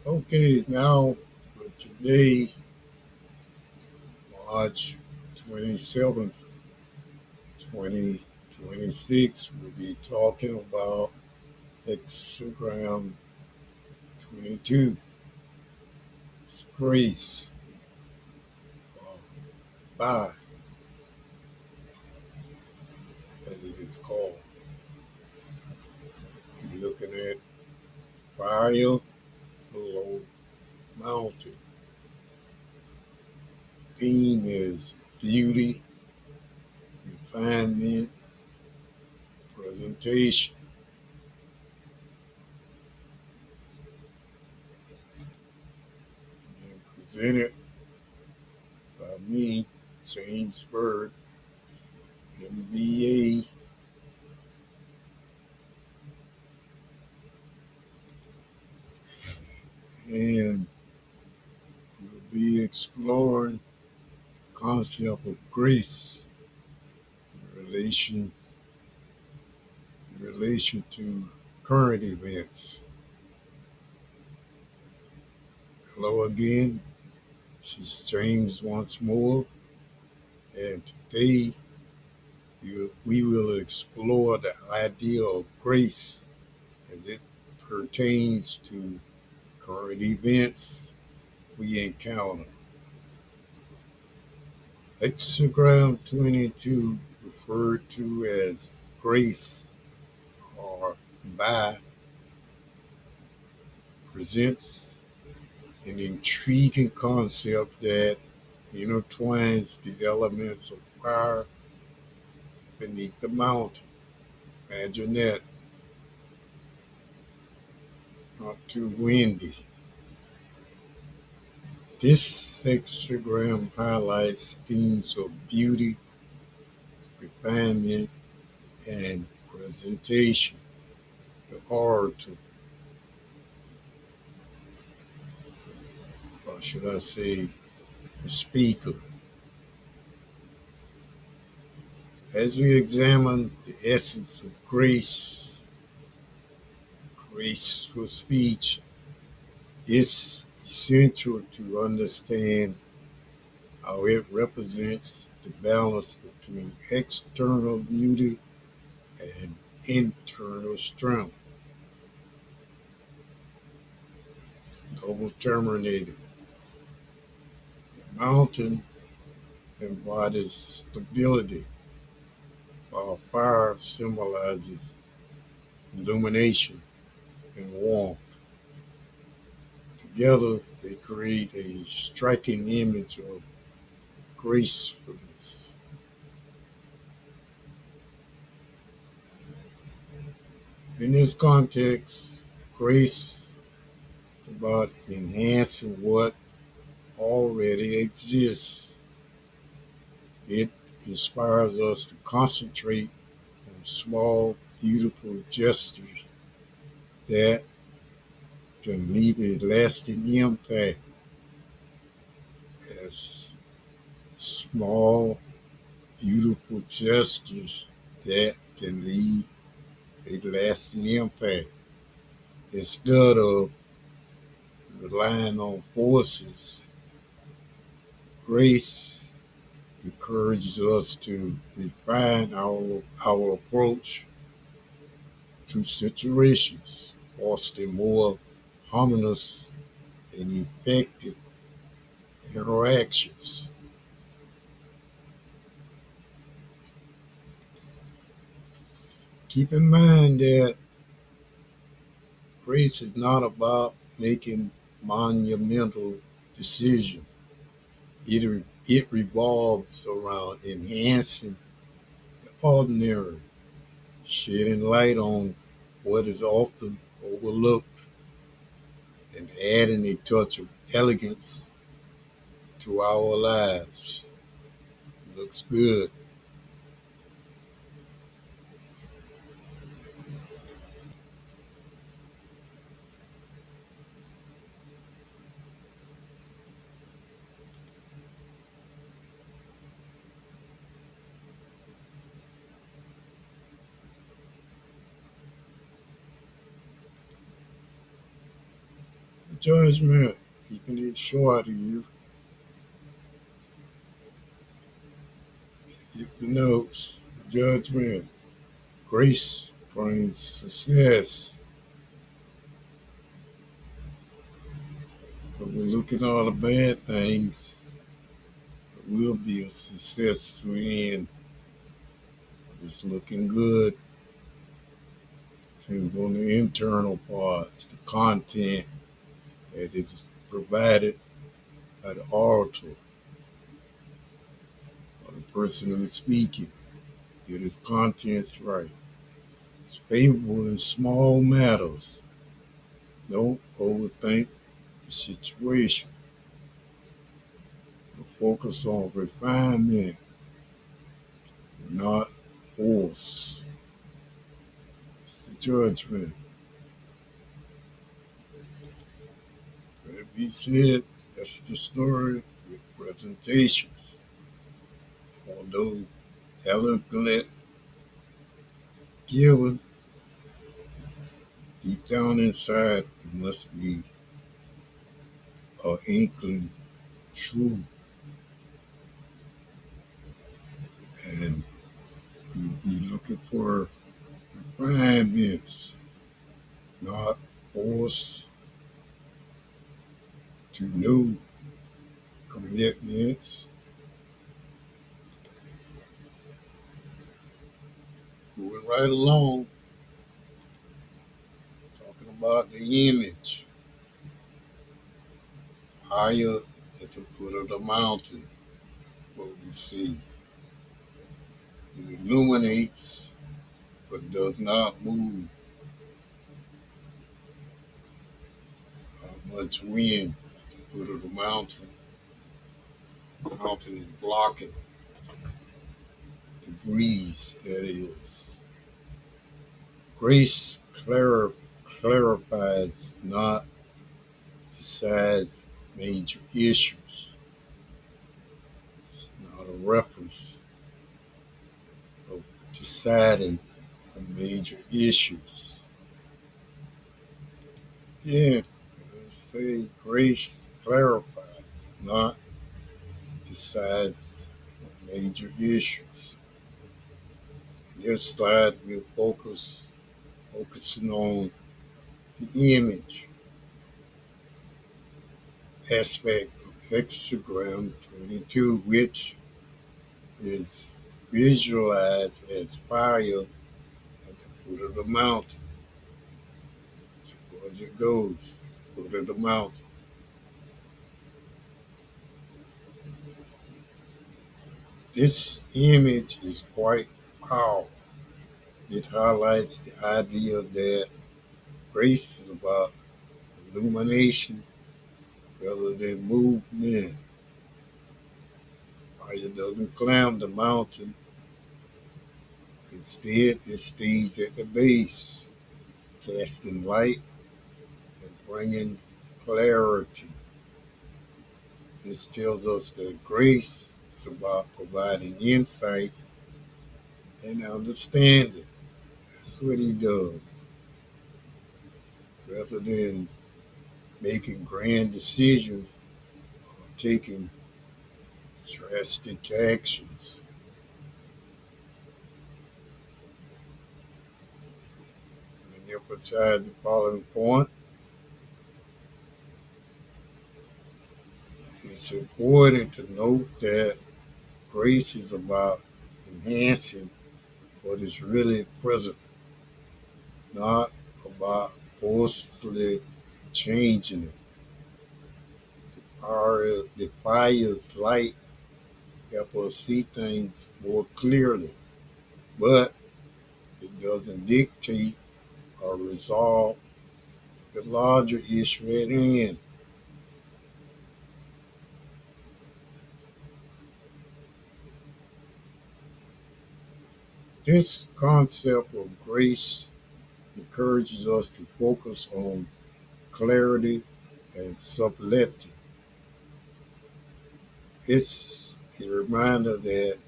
Okay, now for today, March 27th, 2026, we'll be talking about Hexagram 22, grace, or by, as it is called. We're looking at fire below mountain. Theme is beauty, refinement, presentation. And presented by me, James Bird, MBA, and we'll be exploring the concept of grace in relation to current events. Hello again, this is James once more, and today we will explore the idea of grace as it pertains to current events we encounter. Hexagram 22, referred to as grace or by, presents an intriguing concept that intertwines the elements of fire beneath the mountain. Imagine that, not too windy. This hexagram highlights themes of beauty, refinement, and presentation. The orator, or should I say, the speaker. As we examine the essence of grace, graceful speech, it's essential to understand how it represents the balance between external beauty and internal strength. Double terminated. The mountain embodies stability, while fire symbolizes illumination and warmth. Together, they create a striking image of gracefulness. In this context, grace is about enhancing what already exists. It inspires us to concentrate on small, beautiful gestures that can leave a lasting impact, as small, beautiful gestures that can leave a lasting impact instead of relying on forces. Grace encourages us to refine our approach to situations, foster more harmonious and effective interactions. Keep in mind that grace is not about making monumental decisions. It revolves around enhancing the ordinary, shedding light on what is often overlooked, and adding a touch of elegance to our lives. Looks good. judgment, keeping it short, you keep the notes. Judgment, grace brings success. But we look at all the bad things, it will be a successful end. It's looking good. Depends on the internal parts, the content that is provided by the orator or the person who's speaking. Get his contents right. It's favorable in small matters. Don't overthink the situation. Focus on refinement, not force. It's the judgment. That be said, that's the story with presentations. Although eloquent given, deep down inside, there must be an inkling truth. And you'll be looking for refinements, not force to new commitments. Moving right along, talking about the image. Higher at the foot of the mountain, what we see. It illuminates but does not move. Not much wind at the foot of the mountain. The mountain is blocking the breeze, that is. Grace clarifies, not decides major issues. It's not a reference of deciding on major issues. Yeah, let's say grace clarifies, not decides on major issues. In this slide, we'll focusing on the image aspect of hexagram 22, which is visualized as fire at the foot of the mountain. As far as it goes, foot of the mountain. This image is quite powerful. It highlights the idea that grace is about illumination rather than movement. Fire doesn't climb the mountain. Instead, it stays at the base, casting light and bringing clarity. This tells us that grace is about providing insight and understanding. That's what he does. Rather than making grand decisions or taking drastic actions. Let me emphasize the following point. It's important to note that grace is about enhancing what is really present, not about forcefully changing it. The fire's light helps us see things more clearly, but it doesn't dictate or resolve the larger issue at hand. This concept of grace encourages us to focus on clarity and subtlety. It's a reminder that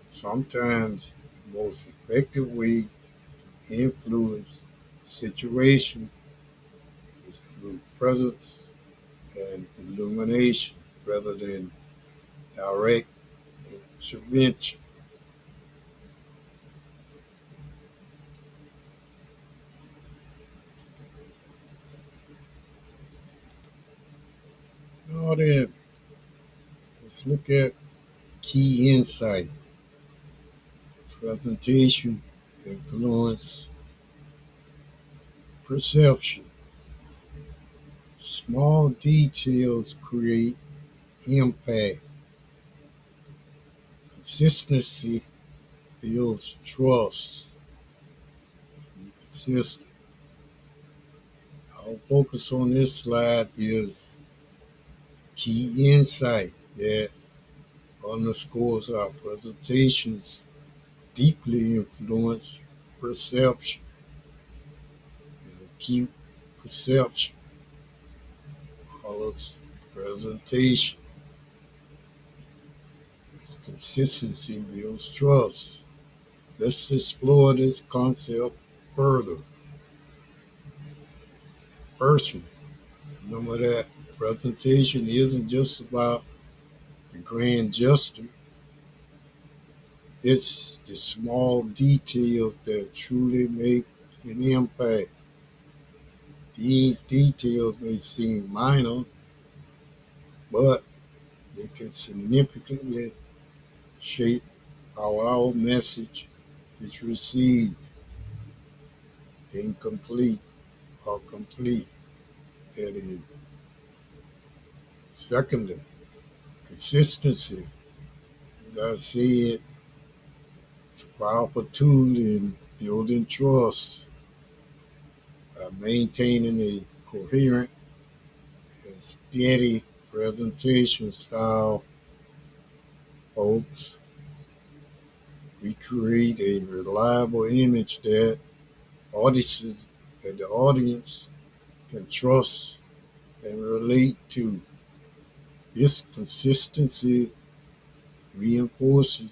sometimes the most effective way to influence a situation is through presence and illumination rather than direct intervention. Now then, let's look at key insight. Presentation, influence, perception. Small details create impact. Consistency builds trust. Be consistent. Our focus on this slide is key insight that underscores our presentations deeply influence perception and acute perception follows presentation. Its consistency builds trust. Let's explore this concept further. Person, remember that presentation isn't just about the grand gesture, it's the small details that truly make an impact. These details may seem minor, but they can significantly shape how our message is received, incomplete or complete. That is. Secondly, consistency. As I said, it's a powerful tool in building trust by maintaining a coherent and steady presentation style. Folks, we create a reliable image audiences that the audience can trust and relate to. This consistency reinforces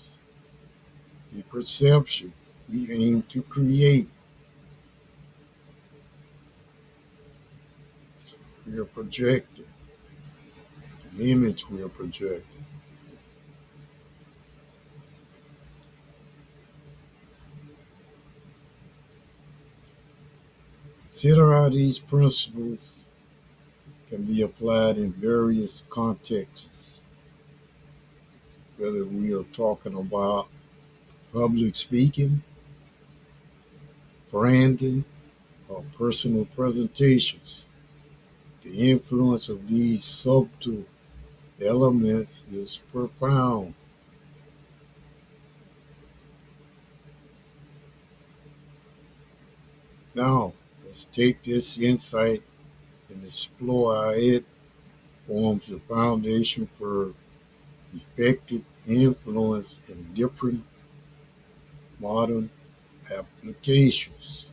the perception we aim to create. We are projecting the image we are projecting. Consider how these principles can be applied in various contexts, whether we are talking about public speaking, branding, or personal presentations. The influence of these subtle elements is profound. Now, let's take this insight and explore how it forms the foundation for effective influence in different modern applications.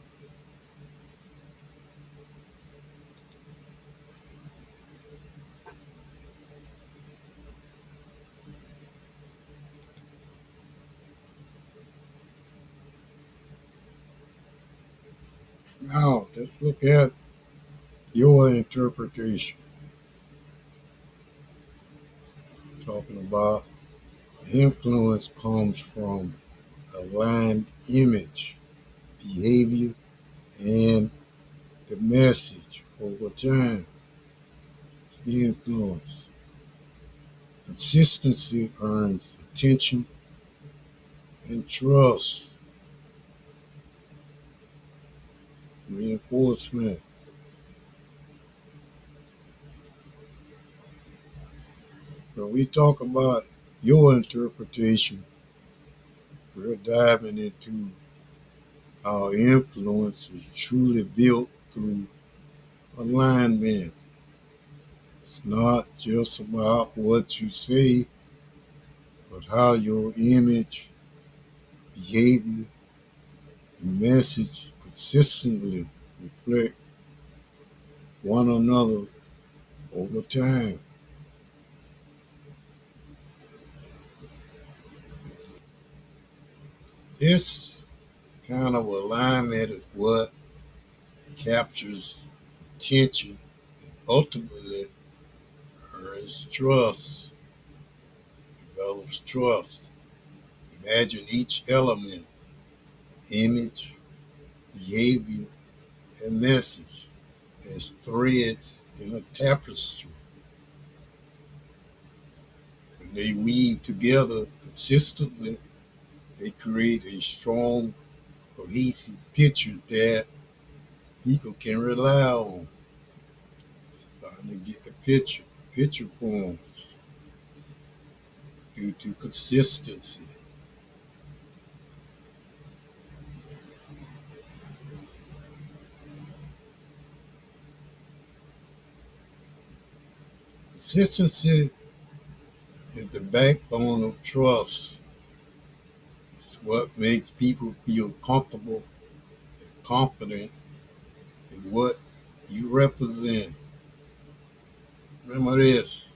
Now, let's look at your interpretation. Talking about influence comes from aligned image, behavior, and the message over time. Influence. Consistency earns attention and trust. Reinforcement. When we talk about your interpretation, we're diving into how influence is truly built through alignment. It's not just about what you say, but how your image, behavior, and message consistently reflect one another over time. This kind of alignment is what captures attention and ultimately earns trust, develops trust. Imagine each element, image, behavior, and message as threads in a tapestry. When they weave together consistently, they create a strong, cohesive picture that people can rely on. Starting to get the picture. Picture forms due to consistency. Consistency is the backbone of trust. It's what makes people feel comfortable and confident in what you represent. Remember this,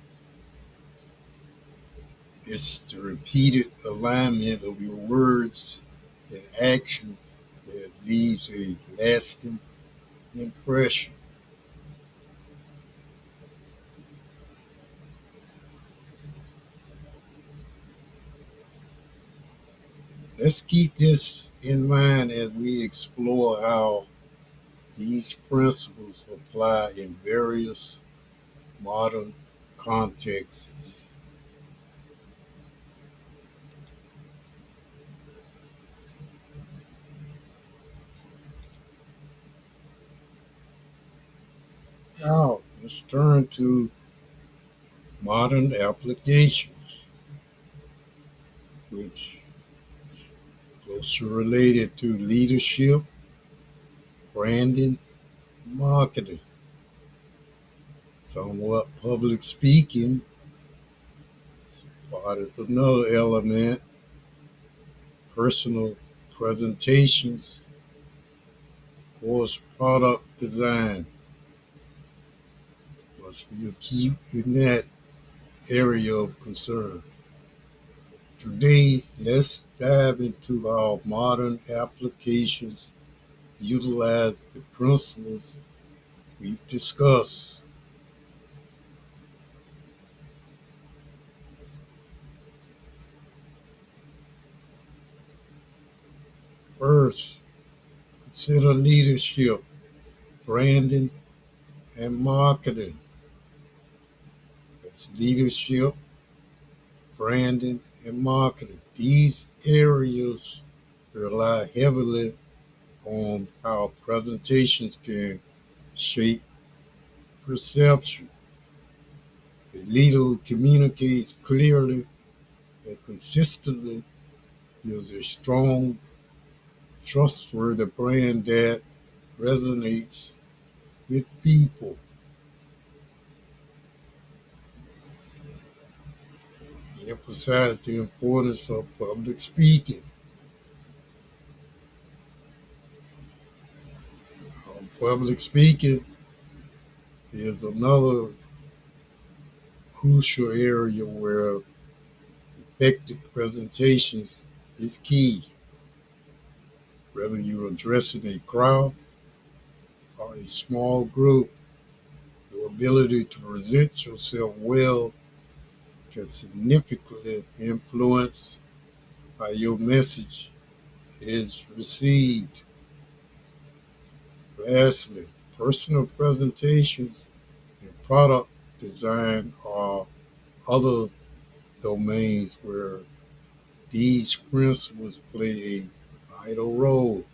it's the repeated alignment of your words and actions that leaves a lasting impression. Let's keep this in mind as we explore how these principles apply in various modern contexts. Now, let's turn to modern applications, which are closely related to leadership, branding, marketing. Somewhat public speaking, part is another element, personal presentations, of course, product design must be a key in that area of concern. Today, let's dive into how modern applications utilize the principles we've discussed. First, consider leadership, branding, and marketing. That's leadership, branding, and marketing. These areas rely heavily on how presentations can shape perception. A leader who communicates clearly and consistently builds a strong, trustworthy brand that resonates with people. He emphasized the importance of public speaking. Public speaking is another crucial area where effective presentations is key. Whether you're addressing a crowd or a small group, your ability to present yourself well can significantly influence how your message is received. Lastly, personal presentations and product design are other domains where these principles play a vital role.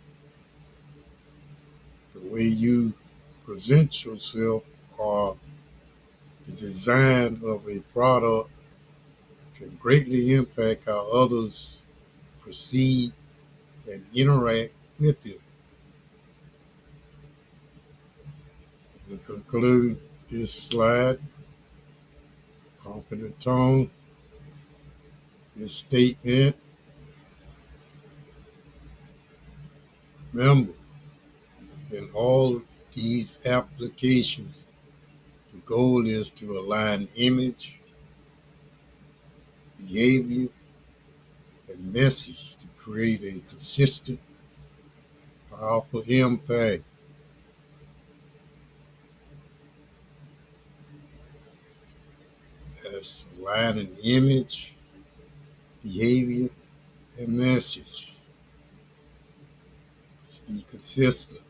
The way you present yourself or the design of a product can greatly impact how others perceive and interact with it. To conclude this slide, confident tone, this statement, remember, in all these applications, the goal is to align image, behavior, and message to create a consistent, powerful impact. That's aligning image, behavior, and message. Let's be consistent.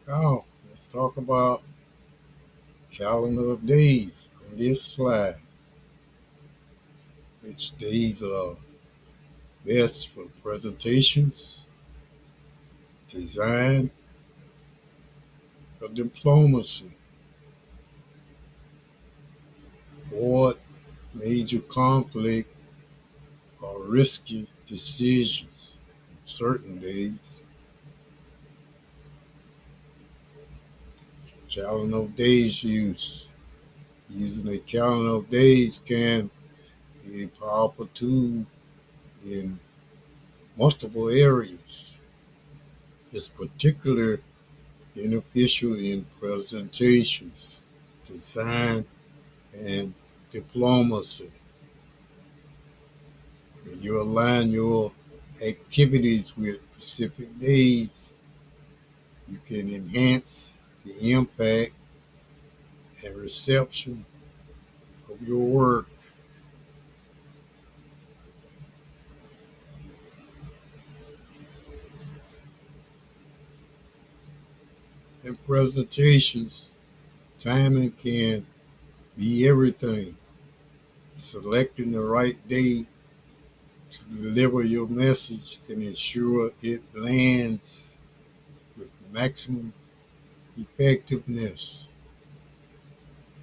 Now, let's talk about calendar of days on this slide. Which days are best for presentations, design, or diplomacy, or major conflict or risky decisions on certain days. Calendar of days use. Using a calendar of days can be a powerful tool in multiple areas. It's particularly beneficial in presentations, design, and diplomacy. When you align your activities with specific days, you can enhance the impact and reception of your work. In presentations, timing can be everything. Selecting the right day to deliver your message can ensure it lands with maximum effectiveness.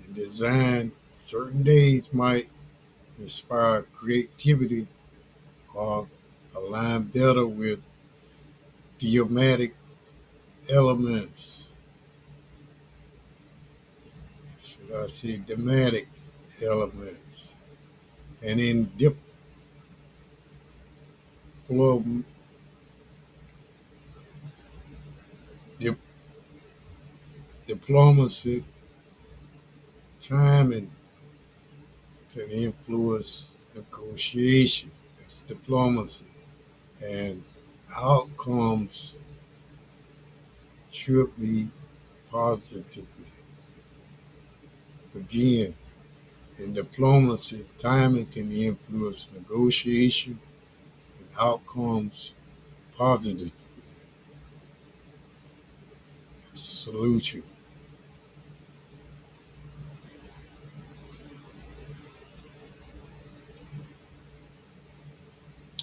In design, certain days might inspire creativity or align better with thematic elements. Should I say thematic elements? And in dip, diplomacy, timing can influence negotiation. That's diplomacy. And outcomes should be positive. Again, in diplomacy, timing can influence negotiation and outcomes positive. Solution.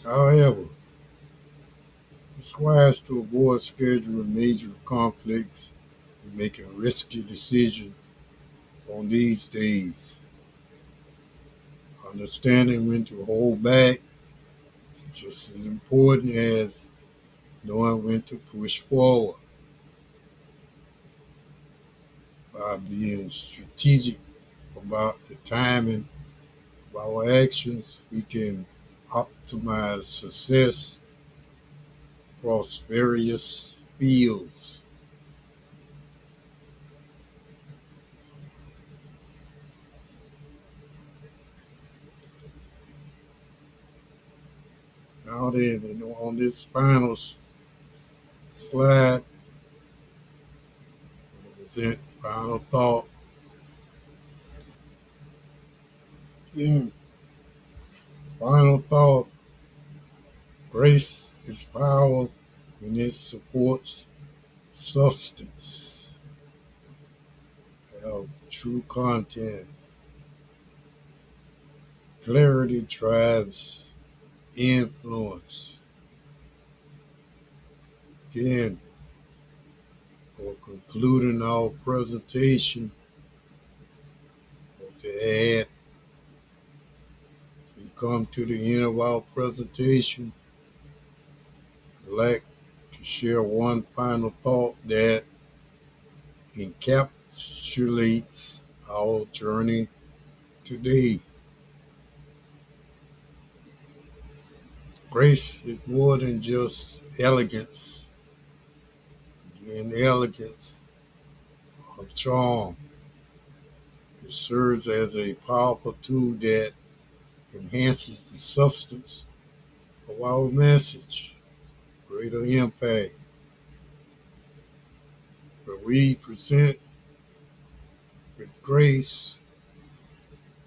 However, it's wise to avoid scheduling major conflicts and making risky decisions on these days. Understanding when to hold back is just as important as knowing when to push forward. By being strategic about the timing of our actions, we can optimize success across various fields. Now then, on this final slide, I present final thought. In final thought, grace is power when it supports substance of true content. Clarity drives influence. Again, for concluding our presentation, or to add, we come to the end of our presentation. I'd like to share one final thought that encapsulates our journey today. Grace is more than just elegance. Again, elegance of charm. It serves as a powerful tool that enhances the substance of our message. greater impact. But we present with grace,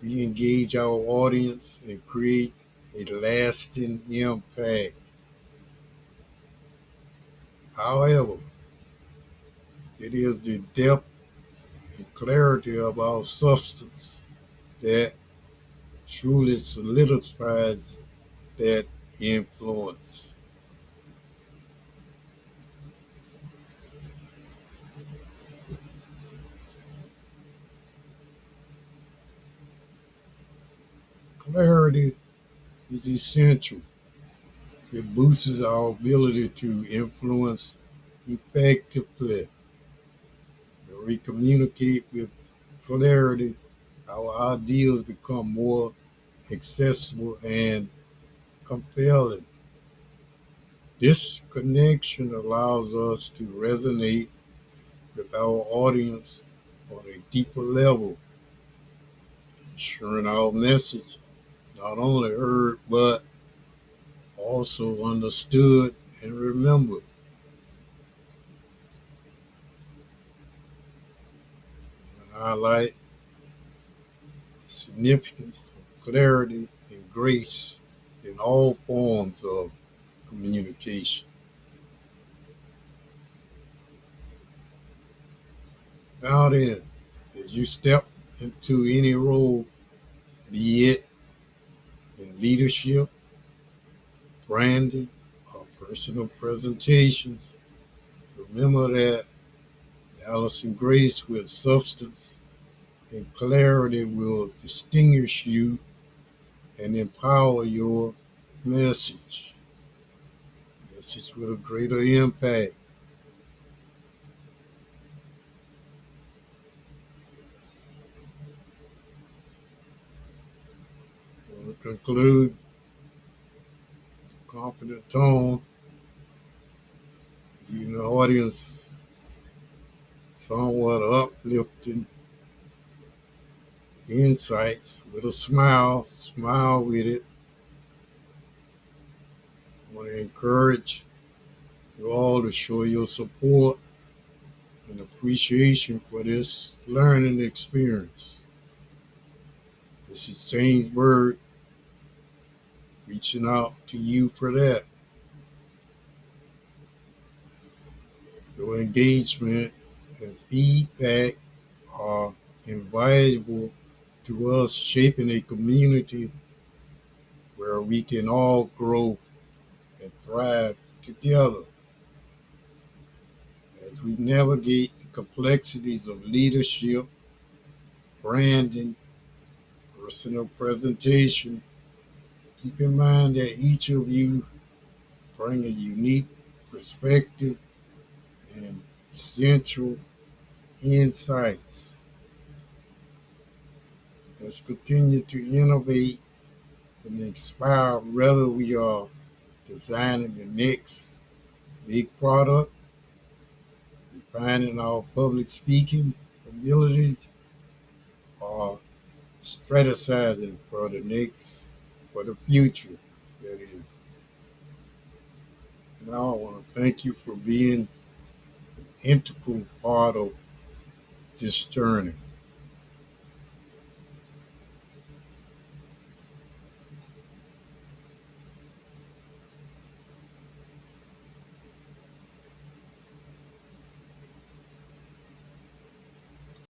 we engage our audience and create a lasting impact. However, it is the depth and clarity of our substance that truly solidifies that influence. Clarity is essential. It boosts our ability to influence effectively. When we communicate with clarity, our ideas become more accessible and compelling. This connection allows us to resonate with our audience on a deeper level, ensuring our message not only heard but also understood and remembered. I highlight the significance of clarity and grace in all forms of communication. Now then, as you step into any role, be it in leadership, branding, or personal presentation, remember that balancing grace with substance and clarity will distinguish you and empower your message. Message with a greater impact. I want to conclude confident tone, giving the audience somewhat uplifting insights with a smile. Smile with it. I want to encourage you all to show your support and appreciation for this learning experience. This is James Bird reaching out to you for that. Your engagement and feedback are invaluable to us shaping a community where we can all grow and thrive together. As we navigate the complexities of leadership, branding, personal presentation, keep in mind that each of you bring a unique perspective and essential insights. Let's continue to innovate and inspire whether we are designing the next big product, refining our public speaking abilities, or strategizing for the future, that is. Now I want to thank you for being an integral part of this journey.